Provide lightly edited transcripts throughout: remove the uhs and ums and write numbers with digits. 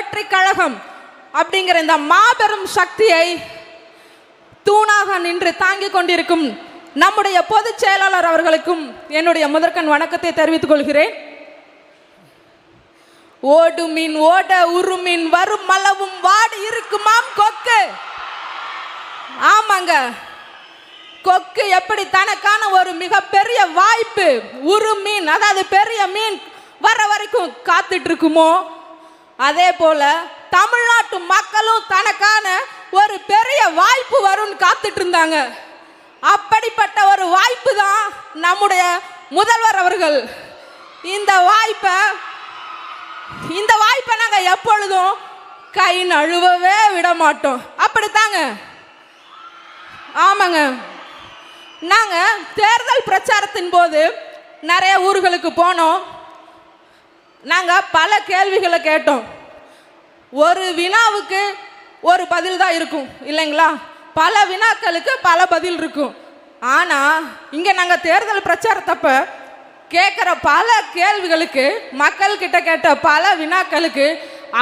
வெற்றி கழகம் அப்படிங்கிற இந்த மாபெரும் சக்தியை தூணாக நின்று தாங்கிக் கொண்டிருக்கும் நம்முடைய பொதுச் செயலாளர் அவர்களுக்கும் என்னுடைய முதற்கண் வணக்கத்தை தெரிவித்துக் கொள்கிறேன். ஓடுமின் ஓட உருமின் வரும் மளவும் வாடி இருக்குமாம் கொக்கு. ஆமாங்க, கொக்கு எப்படி தனக்கான ஒரு மிகப்பெரிய வாய்ப்பு உருமீன், அதாவது பெரிய மீன் வர வரைக்கும் காத்துட்டு இருக்குமோ, அதே போல தமிழ்நாட்டு மக்களும் தனக்கான ஒரு பெரிய வாய்ப்பு வரும்னு காத்துட்டு இருந்தாங்க. அப்படிப்பட்ட ஒரு வாய்ப்பு தான் நம்முடைய முதல்வர் அவர்கள். இந்த வாய்ப்பை நாங்க எப்பொழுதும் கை நழுவவே விட மாட்டோம். அப்படித்தாங்க. ஆமாங்க, நாங்க தேர்தல் பிரச்சாரத்தின் போது நிறைய ஊர்களுக்கு போனோம். நாங்க பல கேள்விகளை கேட்டோம். ஒரு வினாவுக்கு ஒரு பதில் தான் இருக்கும் இல்லைங்களா? பல வினாக்களுக்கு பல பதில் இருக்கும். ஆனா இங்க நாங்க தேர்தல் பிரச்சாரத்தப்ப கேட்குற பல கேள்விகளுக்கு, மக்கள் கிட்ட கேட்ட பல வினாக்களுக்கு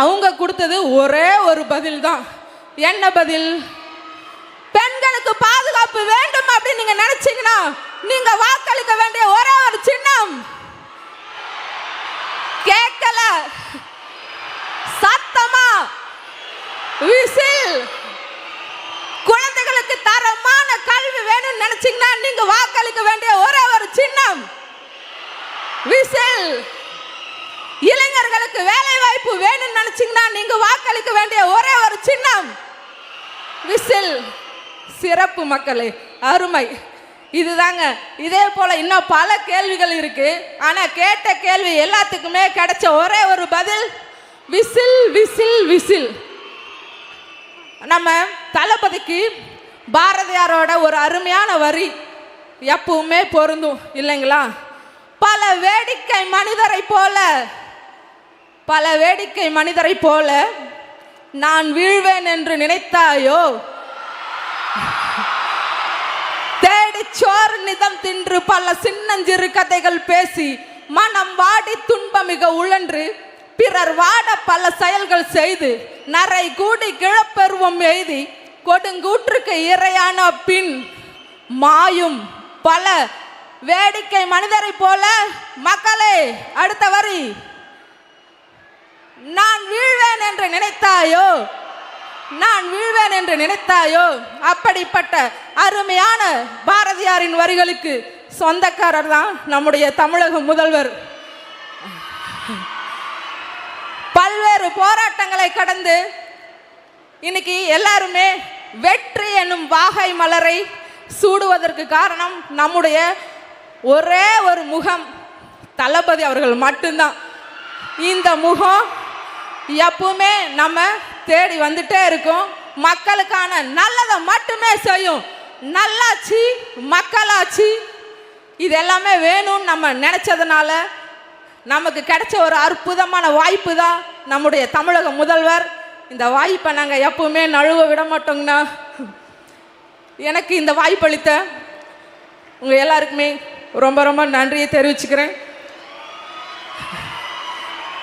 அவங்க கொடுத்தது ஒரே ஒரு பதில் தான். என்ன பதில்? பெண்களுக்கு பாதுகாப்பு வேண்டும் அப்படின்னு நீங்க நினைச்சீங்கன்னா நீங்க வாக்களிக்க வேண்டிய ஒரே ஒரு சின்னம். கேட்கல, சத்தமா விசில். குழந்தைகளுக்கு தரமான கல்வி வேணும்னு நினைச்சீங்கன்னா நீங்க வாக்களிக்க வேண்டிய ஒரே ஒரு சின்னம் விசில். இளைஞர்களுக்கு வேலை வாய்ப்பு வேணும்னு நினைச்சீங்கன்னா நீங்க வாக்களிக்க வேண்டிய ஒரே ஒரு சின்னம் விசில். சிறப்பு மக்களே, அருமை. இதுதாங்க. இதே போல இன்னும் பல கேள்விகள் இருக்கு. ஆனா கேட்ட கேள்வி எல்லாத்துக்குமே கிடைச்ச ஒரே ஒரு பதில் விசில் விசில் விசில். நம்ம தளபதிக்கு பாரதியாரோட ஒரு அருமையான வரி எப்பவுமே பொருந்தும் இல்லைங்களா? பல வேடிக்கை மனிதரை போல நான் வீழ்வேன் என்று நினைத்தாயோ, தேடி சோறு நிதம் தின்று பல சின்னஞ்சிறு கதைகள் பேசி மனம் வாடி துன்பம் மிக உழன்று பிறர் வாட பல செயல்கள் செய்து நரை கூடி கிழப்பெருவம் எய்தி கொடுங்கூற்றுக்கு இரையான பின் மாயும் பல வேடிக்கை மனிதரை போல. மக்களே, அடுத்த வரி, நான் வீழ்வேன் என்று நினைத்தாயோ. அப்படிப்பட்ட அருமையான பாரதியாரின் வரிகளுக்கு சொந்தக்காரர் தான் நம்முடைய தமிழக முதல்வர். பல்வேறு போராட்டங்களை கடந்து இன்னைக்கு எல்லாருமே வெற்றி என்னும் வாகை மலரை சூடுவதற்கு காரணம் நம்முடைய ஒரே ஒரு முகம், தளபதி அவர்கள் மட்டும்தான். இந்த முகம் எப்பவுமே நம்ம தேடி வந்துட்டே இருக்கும். மக்களுக்கான நல்லதை மட்டுமே செய்யும். நல்லாட்சி, மக்களாட்சி, இது எல்லாமே வேணும்னு நம்ம நினைச்சதுனால நமக்கு கிடைச்ச ஒரு அற்புதமான வாய்ப்பு தான் நம்முடைய தமிழக முதல்வர். இந்த வாய்ப்பை நாங்கள் எப்பவுமே நழுவ விட மாட்டோங்கண்ணா. எனக்கு இந்த வாய்ப்பளித்த உங்கள் எல்லாருக்குமே ரொம்ப ரொம்ப நன்றியை தெரிவிச்சுக்கிறேன்.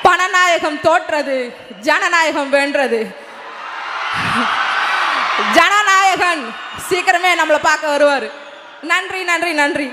பணநாயகம் தோற்றது, ஜனநாயகம் வென்றது. ஜனநாயகன் சீக்கிரமே நம்மளை பார்க்க வருவார். நன்றி நன்றி நன்றி.